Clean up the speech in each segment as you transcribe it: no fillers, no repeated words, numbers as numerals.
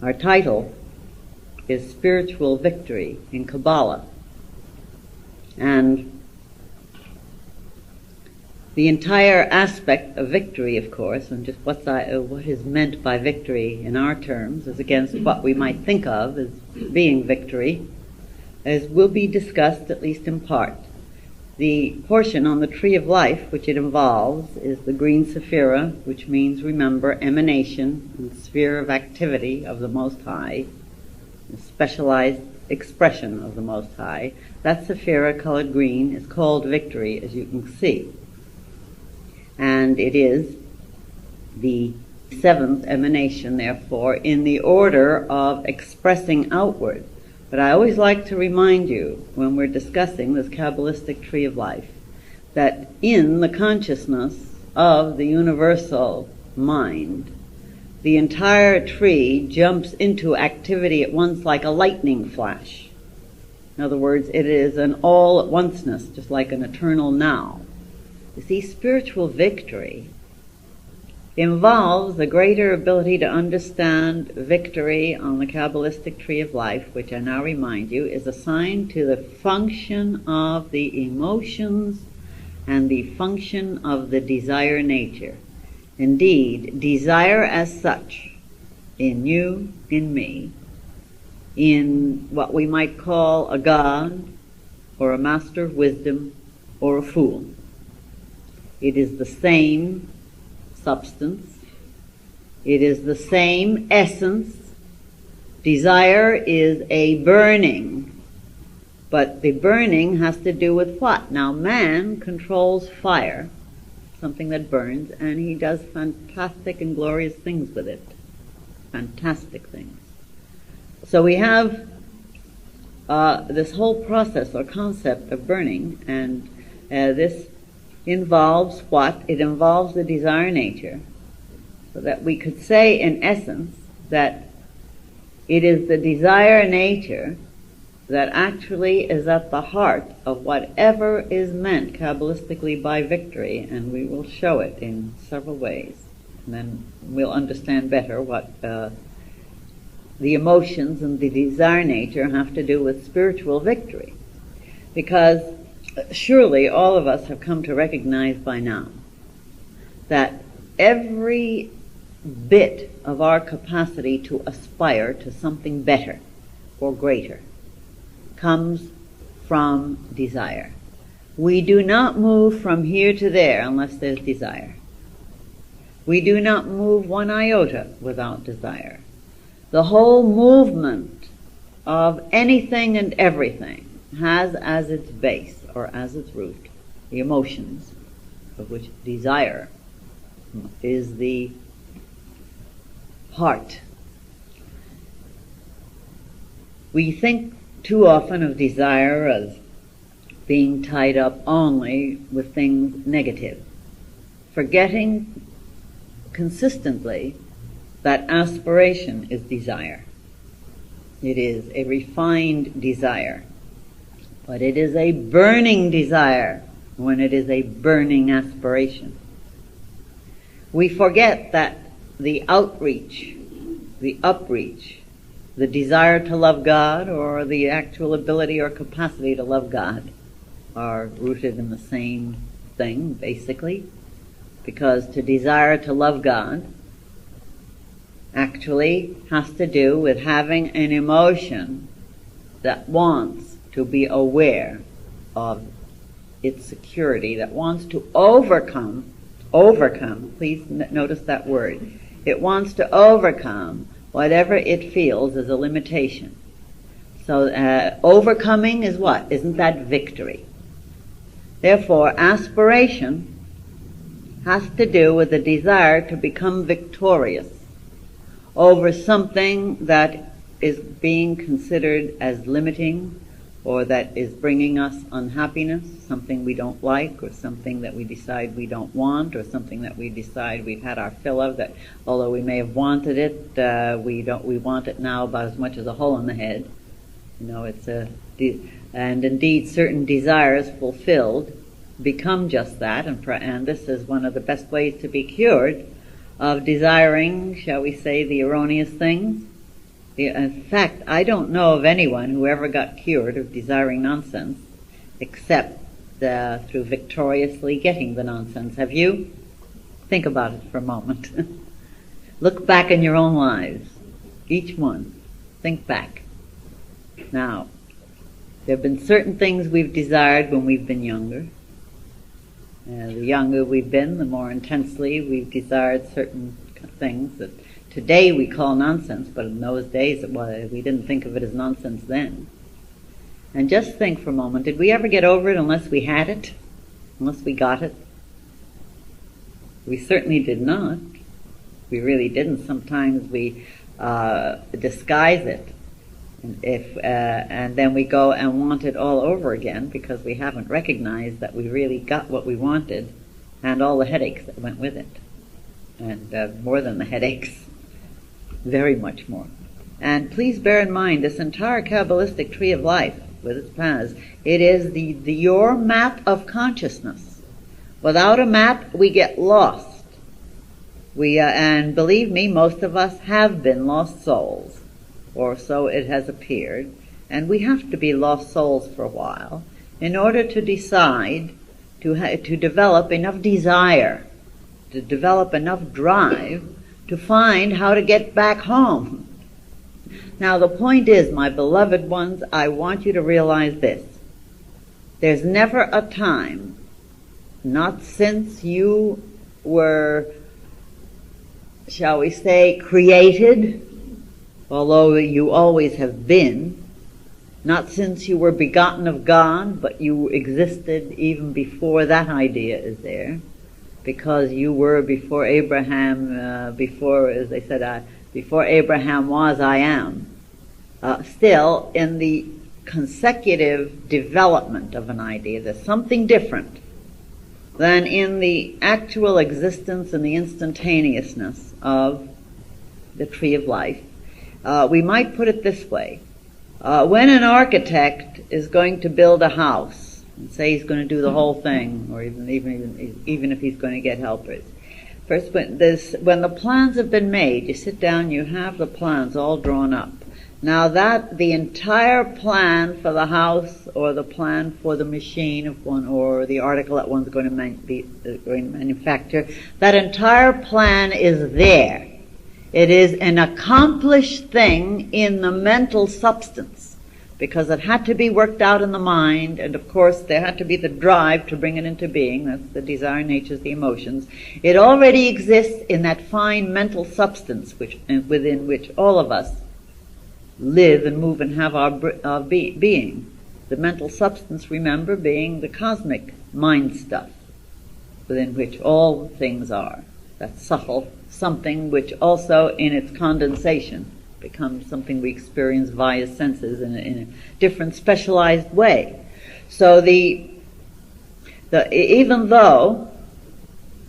Our title is Spiritual Victory in Kabbalah. And the entire aspect of victory, of course, and just what is meant by victory in our terms as against what we might think of as being victory, as will be discussed at least in part. The portion on the tree of life which it involves is the green Sephirah, which means, remember, emanation and sphere of activity of the Most High, a specialized expression of the Most High. That Sephirah, colored green, is called victory, as you can see. And it is the seventh emanation, therefore, in the order of expressing outward. But I always like to remind you, when we're discussing this Kabbalistic tree of life, that in the consciousness of the universal mind, the entire tree jumps into activity at once like a lightning flash. In other words, it is an all-at-onceness, just like an eternal now. You see, spiritual victory involves a greater ability to understand victory on the Kabbalistic tree of life, which I now remind you is assigned to the function of the emotions and the function of the desire nature. Indeed, desire as such, in you, in me, in what we might call a god, or a master of wisdom, or a fool. It is the same substance. It is the same essence. Desire is a burning, but the burning has to do with what? Now, man controls fire, something that burns, and he does fantastic and glorious things with it. Fantastic things. So we have this whole process or concept of burning, and this involves what? It involves the desire nature, so that we could say in essence that it is the desire nature that actually is at the heart of whatever is meant Kabbalistically by victory, and we will show it in several ways. And then we'll understand better what the emotions and the desire nature have to do with spiritual victory. Because surely all of us have come to recognize by now that every bit of our capacity to aspire to something better or greater comes from desire. We do not move from here to there unless there's desire. We do not move one iota without desire. The whole movement of anything and everything has as its base, or as its root, the emotions, of which desire is the heart. We think too often of desire as being tied up only with things negative, forgetting consistently that aspiration is desire. It is a refined desire. But it is a burning desire when it is a burning aspiration. We forget that the outreach, the upreach, the desire to love God, or the actual ability or capacity to love God, are rooted in the same thing, basically. Because to desire to love God actually has to do with having an emotion that wants to be aware of its security, that wants to overcome, please notice that word. It wants to overcome whatever it feels is a limitation. So overcoming is what? Isn't that victory? Therefore, aspiration has to do with the desire to become victorious over something that is being considered as limiting, or that is bringing us unhappiness, something we don't like, or something that we decide we don't want, or something that we decide we've had our fill of, that although we may have wanted it, we want it now about as much as a hole in the head. You know, and indeed certain desires fulfilled become just that, and this is one of the best ways to be cured of desiring, shall we say, the erroneous things, In fact, I don't know of anyone who ever got cured of desiring nonsense except through victoriously getting the nonsense. Have you? Think about it for a moment. Look back in your own lives. Each one. Think back. Now, there have been certain things we've desired when we've been younger. The younger we've been, the more intensely we've desired certain things that today we call nonsense, but in those days we didn't think of it as nonsense then. And just think for a moment, did we ever get over it unless we had it? Unless we got it? We certainly did not. We really didn't. Sometimes we disguise it, and then we go and want it all over again because we haven't recognized that we really got what we wanted and all the headaches that went with it. And more than the headaches, very much more. And please bear in mind, this entire Kabbalistic tree of life, with its paths, it is your map of consciousness. Without a map, we get lost. And believe me, most of us have been lost souls, or so it has appeared, and we have to be lost souls for a while in order to decide to develop enough desire, to develop enough drive to find how to get back home. Now the point is, my beloved ones, I want you to realize this. There's never a time, not since you were, shall we say, created, although you always have been, not since you were begotten of God, but you existed even before that idea is there, because you were before Abraham, before, as they said, before Abraham was, I am. Still, in the consecutive development of an idea, there's something different than in the actual existence and the instantaneousness of the tree of life. We might put it this way. When an architect is going to build a house, and say he's going to do the whole thing, or even if he's going to get helpers, first, when the plans have been made, you sit down, you have the plans all drawn up. Now that the entire plan for the house, or the plan for the machine of one, or the article that one's going to manufacture, that entire plan is there. It is an accomplished thing in the mental substance, because it had to be worked out in the mind, and of course there had to be the drive to bring it into being. That's the desire natures, the emotions. It already exists in that fine mental substance within which all of us live and move and have our being. The mental substance, remember, being the cosmic mind stuff within which all things are. That subtle something which also in its condensation becomes something we experience via senses in a different specialized way. So even though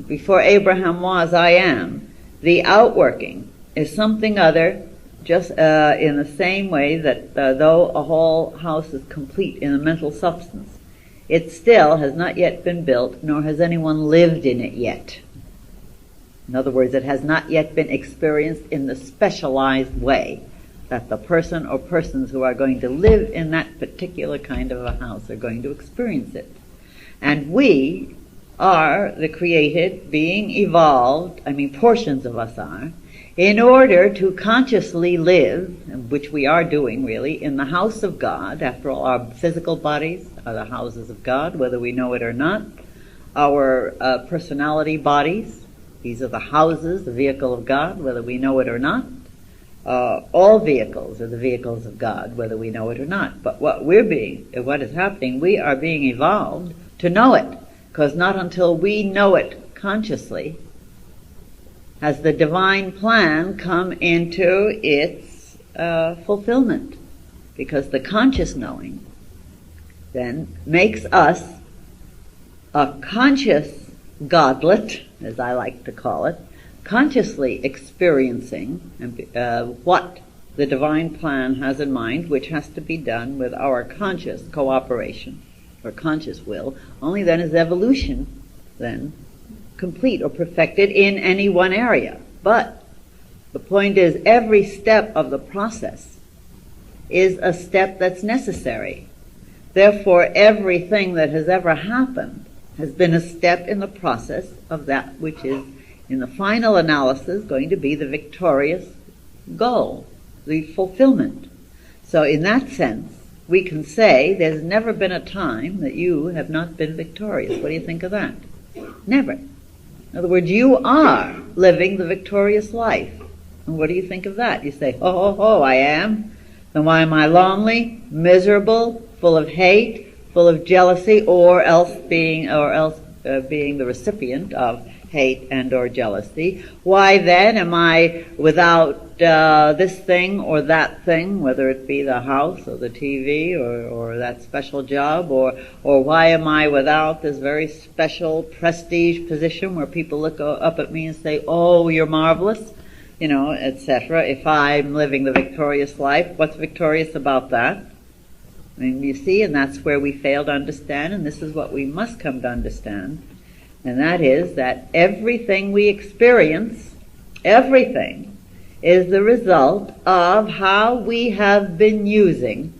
before Abraham was, I am, the outworking is something other, just in the same way that though a whole house is complete in a mental substance, it still has not yet been built, nor has anyone lived in it yet. In other words, it has not yet been experienced in the specialized way that the person or persons who are going to live in that particular kind of a house are going to experience it. And we are the created, being evolved, portions of us are, in order to consciously live, which we are doing really, in the house of God. After all, our physical bodies are the houses of God, whether we know it or not. Our personality bodies, these are the houses, the vehicle of God, whether we know it or not. All vehicles are the vehicles of God, whether we know it or not. But what is happening, we are being evolved to know it, because not until we know it consciously has the divine plan come into its fulfillment. Because the conscious knowing then makes us a conscious godlet, as I like to call it, consciously experiencing what the divine plan has in mind, which has to be done with our conscious cooperation, or conscious will. Only then is evolution then complete or perfected in any one area. But The point is, every step of the process is a step that's necessary. Therefore, everything that has ever happened has been a step in the process of that which is, in the final analysis, going to be the victorious goal, the fulfillment. So in that sense, we can say there's never been a time that you have not been victorious. What do you think of that? Never. In other words, you are living the victorious life. And what do you think of that? You say, oh, I am. Then why am I lonely, miserable, full of hate, full of jealousy, or else being the recipient of hate and or jealousy? Why then am I without this thing or that thing, whether it be the house or the TV or that special job, or why am I without this very special prestige position where people look up at me and say, oh, you're marvelous, etc. If I'm living the victorious life, what's victorious about that? I mean, you see, and that's where we fail to understand, and this is what we must come to understand, and that is that everything we experience, everything, is the result of how we have been using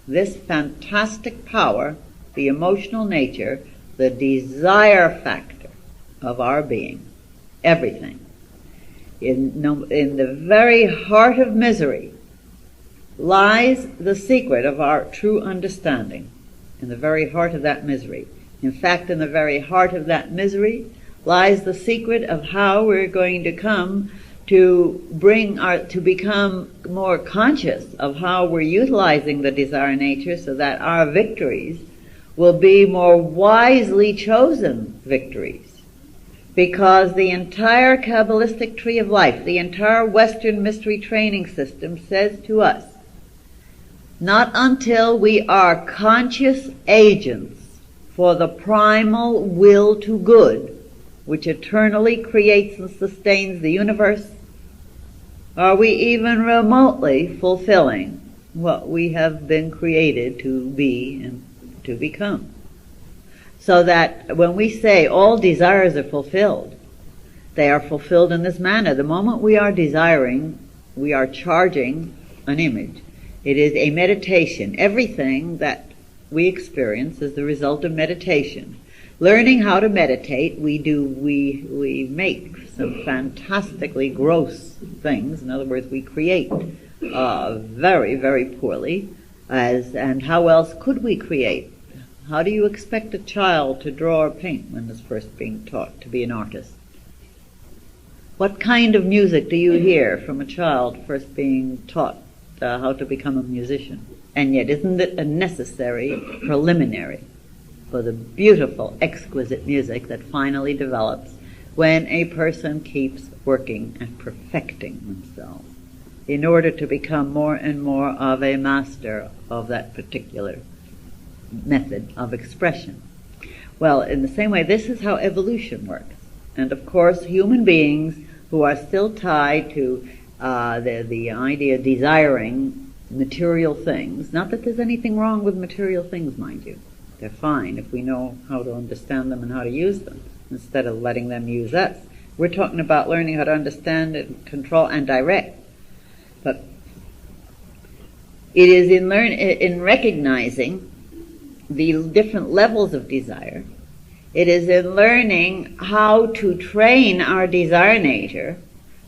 this fantastic power, the emotional nature, the desire factor of our being. Everything. In the very heart of misery lies the secret of our true understanding, in the very heart of that misery. In fact, in the very heart of that misery lies the secret of how we're going to come to become more conscious of how we're utilizing the desire nature so that our victories will be more wisely chosen victories. Because the entire Kabbalistic tree of life, the entire Western mystery training system says to us, not until we are conscious agents for the primal will to good, which eternally creates and sustains the universe, are we even remotely fulfilling what we have been created to be and to become. So that when we say all desires are fulfilled, they are fulfilled in this manner. The moment we are desiring, we are charging an image. It is a meditation. Everything that we experience is the result of meditation. Learning how to meditate, we make some fantastically gross things. In other words, we create very, very poorly. And how else could we create? How do you expect a child to draw or paint when it's first being taught to be an artist? What kind of music do you hear from a child first being taught how to become a musician? And yet, isn't it a necessary preliminary for the beautiful, exquisite music that finally develops when a person keeps working and perfecting themselves in order to become more and more of a master of that particular method of expression? Well, in the same way, this is how evolution works. And of course, human beings who are still tied to the idea of desiring material things, not that there's anything wrong with material things, mind you. They're fine if we know how to understand them and how to use them, instead of letting them use us. We're talking about learning how to understand and control and direct. But it is in recognizing the different levels of desire, it is in learning how to train our desire nature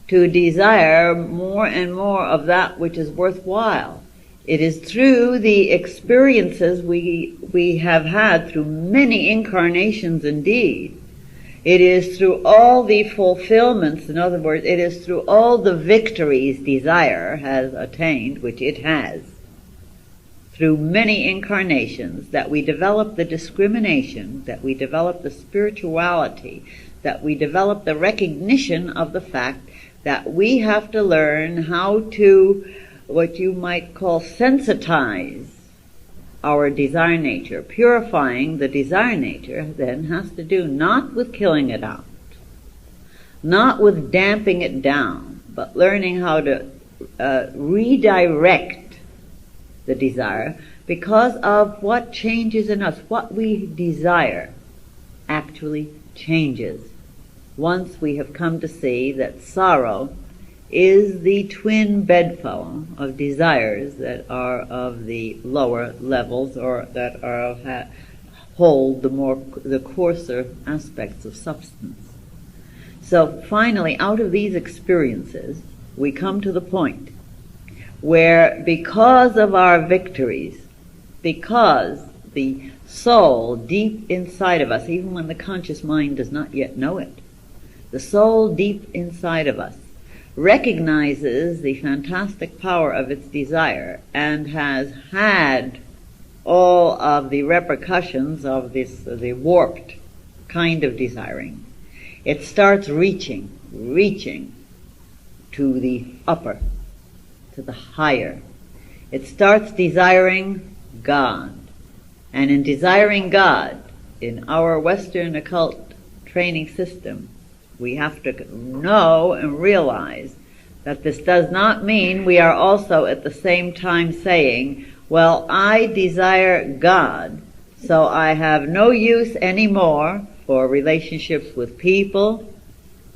to desire more and more of that which is worthwhile. It is through the experiences we have had through many incarnations indeed. It is through all the fulfillments, in other words, it is through all the victories desire has attained, which it has, through many incarnations, that we develop the discrimination, that we develop the spirituality, that we develop the recognition of the fact that we have to learn how to, what you might call, sensitize our desire nature. Purifying the desire nature then has to do not with killing it out, not with damping it down, but learning how to redirect the desire because of what changes in us. What we desire actually changes once we have come to see that sorrow is the twin bedfellow of desires that are of the lower levels, or that are hold the coarser aspects of substance. So finally, out of these experiences, we come to the point where, because of our victories, because the soul deep inside of us, even when the conscious mind does not yet know it, the soul deep inside of us recognizes the fantastic power of its desire and has had all of the repercussions of the warped kind of desiring. It starts reaching to the upper, to the higher. It starts desiring God. And in desiring God, in our Western occult training system, we have to know and realize that this does not mean we are also at the same time saying, well, I desire God, so I have no use anymore for relationships with people.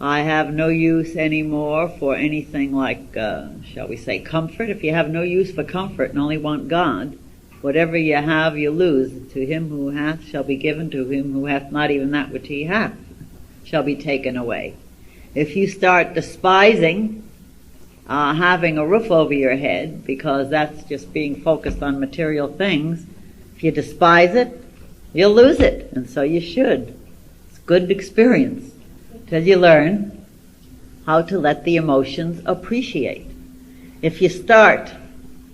I have no use anymore for anything like, shall we say, comfort. If you have no use for comfort and only want God, whatever you have you lose. To him who hath shall be given, to him who hath not, even that which he hath shall be taken away. If you start despising having a roof over your head, because that's just being focused on material things, if you despise it, you'll lose it, and so you should. It's good experience till you learn how to let the emotions appreciate. If you start,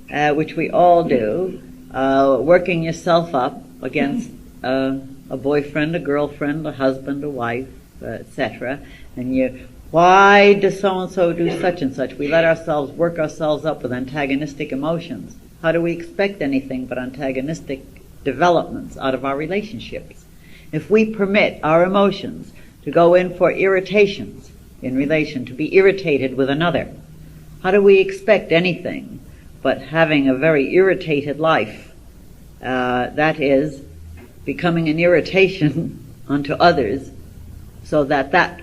which we all do, working yourself up against a boyfriend, a girlfriend, a husband, a wife, etc., and why does so-and-so do such and such? We let ourselves work ourselves up with antagonistic emotions. How do we expect anything but antagonistic developments out of our relationships? If we permit our emotions to go in for irritations in relation, to be irritated with another, how do we expect anything but having a very irritated life? That is, becoming an irritation unto others, so that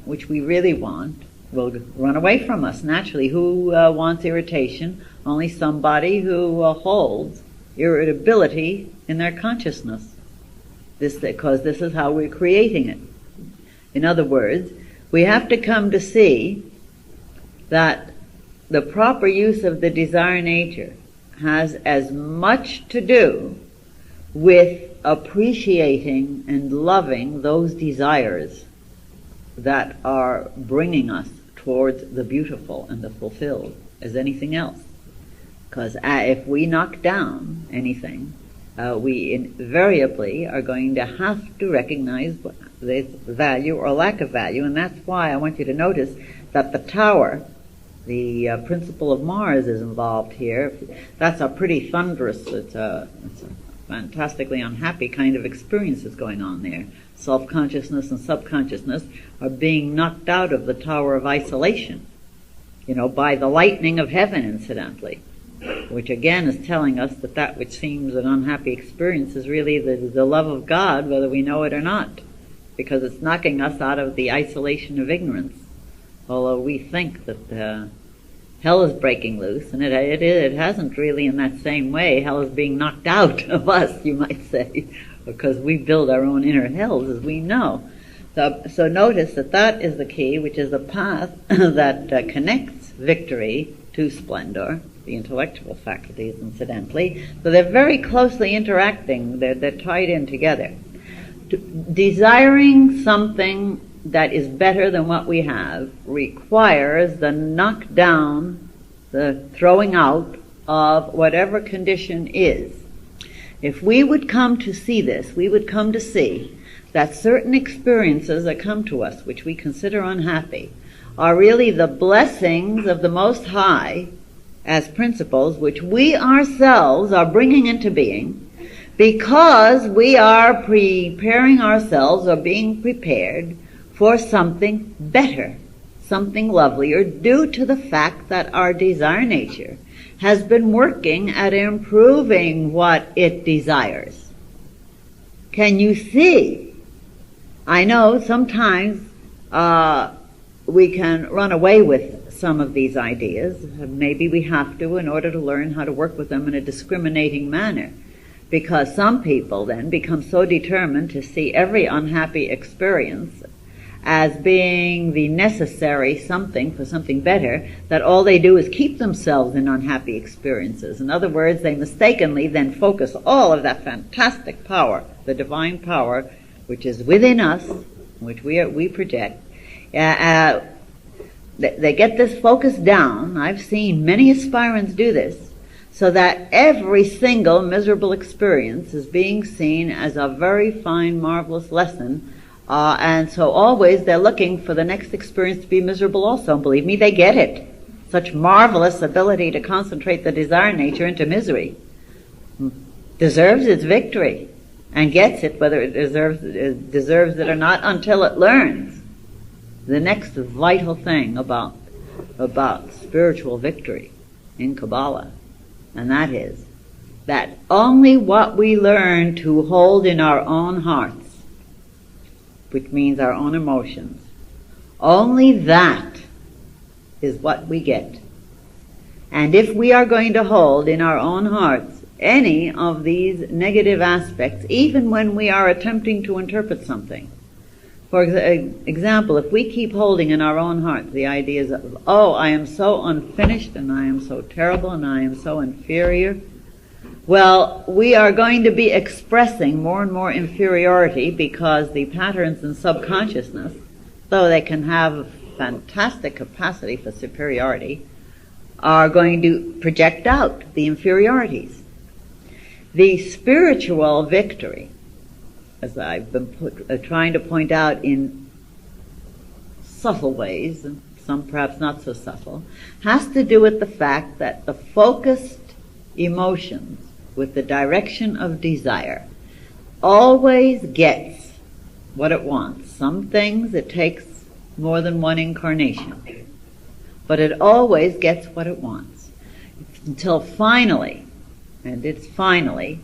which we really want will run away from us naturally. Who wants irritation? Only somebody who holds irritability in their consciousness. Because this is how we're creating it. In other words, we have to come to see that the proper use of the desire nature has as much to do with appreciating and loving those desires that are bringing us towards the beautiful and the fulfilled as anything else. Because if we knock down anything, we invariably are going to have to recognize its value or lack of value, and that's why I want you to notice that the tower, the principle of Mars, is involved here. That's a pretty thunderous, it's a fantastically unhappy kind of experience that's going on there. Self-consciousness and subconsciousness are being knocked out of the tower of isolation, by the lightning of heaven, incidentally, which again is telling us that which seems an unhappy experience is really the love of God, whether we know it or not, because it's knocking us out of the isolation of ignorance. Although we think that hell is breaking loose, and it hasn't really in that same way. Hell is being knocked out of us, you might say, because we build our own inner hells, as we know. So notice that is the key, which is the path that connects victory to splendor, the intellectual faculties, incidentally. So they're very closely interacting. They're tied in together. Desiring something that is better than what we have requires the knockdown, the throwing out of whatever condition is. If we would come to see this, we would come to see that certain experiences that come to us, which we consider unhappy, are really the blessings of the Most High as principles, which we ourselves are bringing into being, because we are preparing ourselves or being prepared for something better, something lovelier, due to the fact that our desire nature has been working at improving what it desires. Can you see? I know sometimes we can run away with some of these ideas. Maybe we have to in order to learn how to work with them in a discriminating manner. Because some people then become so determined to see every unhappy experience as being the necessary something for something better, that all they do is keep themselves in unhappy experiences. In other words, they mistakenly then focus all of that fantastic power, the divine power, which is within us, which we project. They get this focus down. I've seen many aspirants do this, so that every single miserable experience is being seen as a very fine, marvelous lesson. And so always they're looking for the next experience to be miserable also. And believe me, they get it. Such marvelous ability to concentrate the desire nature into misery deserves its victory, and gets it whether it deserves it or not, until it learns the next vital thing about spiritual victory in Kabbalah. And that is that only what we learn to hold in our own hearts, which means our own emotions, only that is what we get. And if we are going to hold in our own hearts any of these negative aspects, even when we are attempting to interpret something, for example, if we keep holding in our own hearts the ideas of, oh, I am so unfinished, and I am so terrible, and I am so inferior, well, we are going to be expressing more and more inferiority, because the patterns in subconsciousness, though they can have fantastic capacity for superiority, are going to project out the inferiorities. The spiritual victory, as I've been trying to point out in subtle ways, and some perhaps not so subtle, has to do with the fact that the focused emotions with the direction of desire always gets what it wants. Some things it takes more than one incarnation, but it always gets what it wants. Until finally, and it's finally,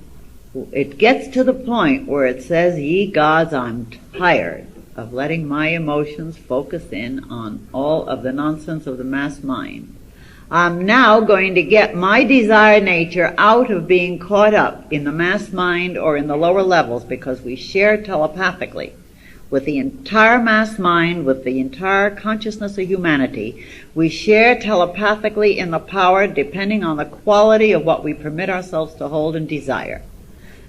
it gets to the point where it says, ye gods, I'm tired of letting my emotions focus in on all of the nonsense of the mass mind. I'm now going to get my desire nature out of being caught up in the mass mind or in the lower levels, because we share telepathically with the entire mass mind, with the entire consciousness of humanity. We share telepathically in the power depending on the quality of what we permit ourselves to hold and desire.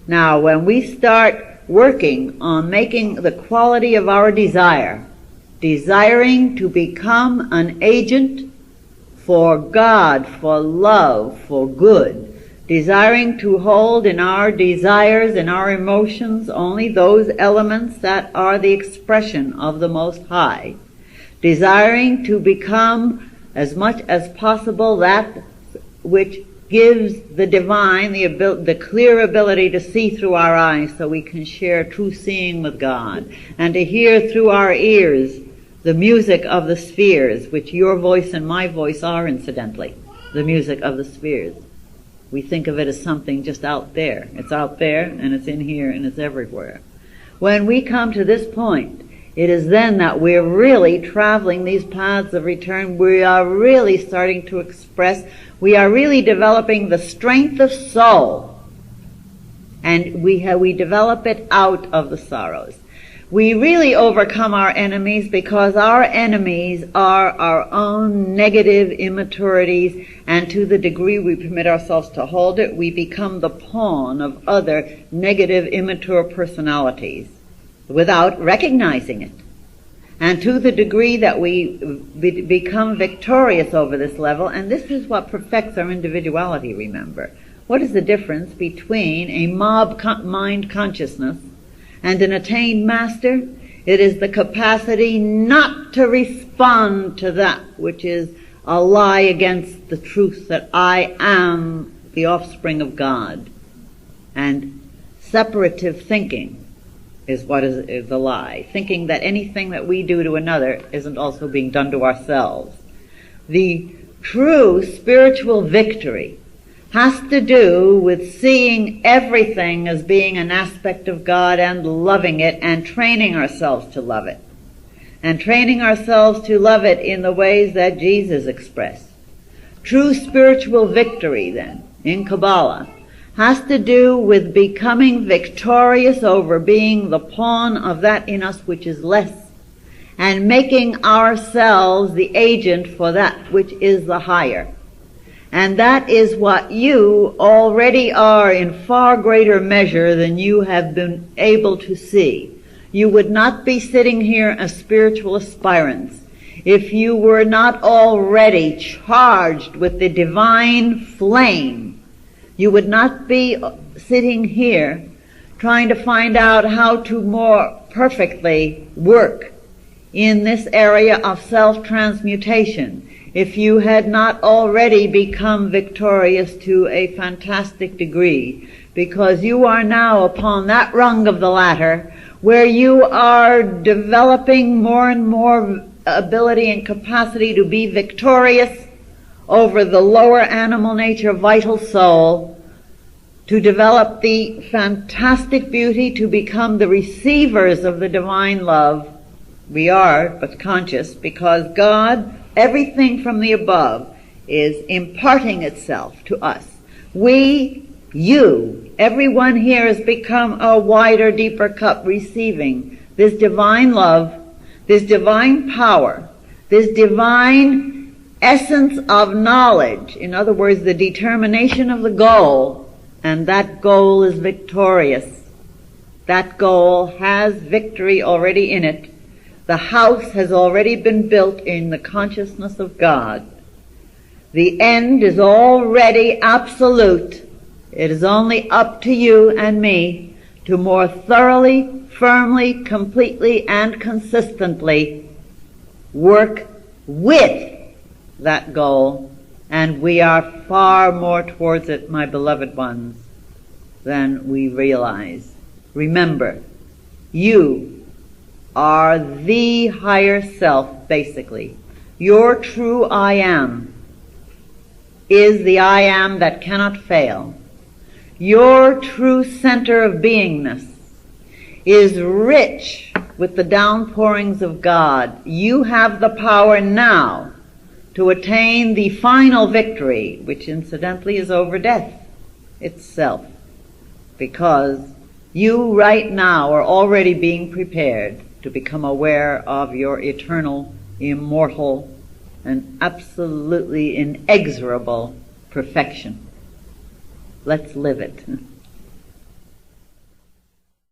Now, when we start working on making the quality of our desire, desiring to become an agent for God, for love, for good, desiring to hold in our desires, in our emotions, only those elements that are the expression of the Most High, desiring to become as much as possible that which gives the divine the clear ability to see through our eyes, so we can share true seeing with God, and to hear through our ears the music of the spheres, which your voice and my voice are, incidentally, the music of the spheres. We think of it as something just out there. It's out there, and it's in here, and it's everywhere. When we come to this point, it is then that we're really traveling these paths of return. We are really starting to express, we are really developing the strength of soul, and we develop it out of the sorrows. We really overcome our enemies, because our enemies are our own negative immaturities, and to the degree we permit ourselves to hold it, we become the pawn of other negative immature personalities without recognizing it. And to the degree that we become victorious over this level, and this is what perfects our individuality, remember. What is the difference between a mob mind consciousness and an attained master? It is the capacity not to respond to that which is a lie against the truth that I am the offspring of God. And separative thinking is what is the lie. Thinking that anything that we do to another isn't also being done to ourselves. The true spiritual victory has to do with seeing everything as being an aspect of God and loving it and training ourselves to love it. and training ourselves to love it in the ways that Jesus expressed. True spiritual victory, then, in Kabbalah, has to do with becoming victorious over being the pawn of that in us which is less, and making ourselves the agent for that which is the higher. And that is what you already are in far greater measure than you have been able to see. You would not be sitting here as spiritual aspirants if you were not already charged with the divine flame. You would not be sitting here trying to find out how to more perfectly work in this area of self-transmutation if you had not already become victorious to a fantastic degree, because you are now upon that rung of the ladder where you are developing more and more ability and capacity to be victorious over the lower animal nature vital soul, to develop the fantastic beauty to become the receivers of the divine love. We are but conscious because God, everything from the above, is imparting itself to us. We, you, everyone here has become a wider, deeper cup receiving this divine love, this divine power, this divine essence of knowledge. In other words, the determination of the goal, and that goal is victorious. That goal has victory already in it. The house has already been built in the consciousness of God. The end is already absolute. It is only up to you and me to more thoroughly, firmly, completely, and consistently work with that goal, and we are far more towards it, my beloved ones, than we realize. Remember, you are the higher self, basically. Your true I am is the I am that cannot fail. Your true center of beingness is rich with the downpourings of God. You have the power now to attain the final victory, which incidentally is over death itself, because you right now are already being prepared to become aware of your eternal, immortal, and absolutely inexorable perfection. Let's live it.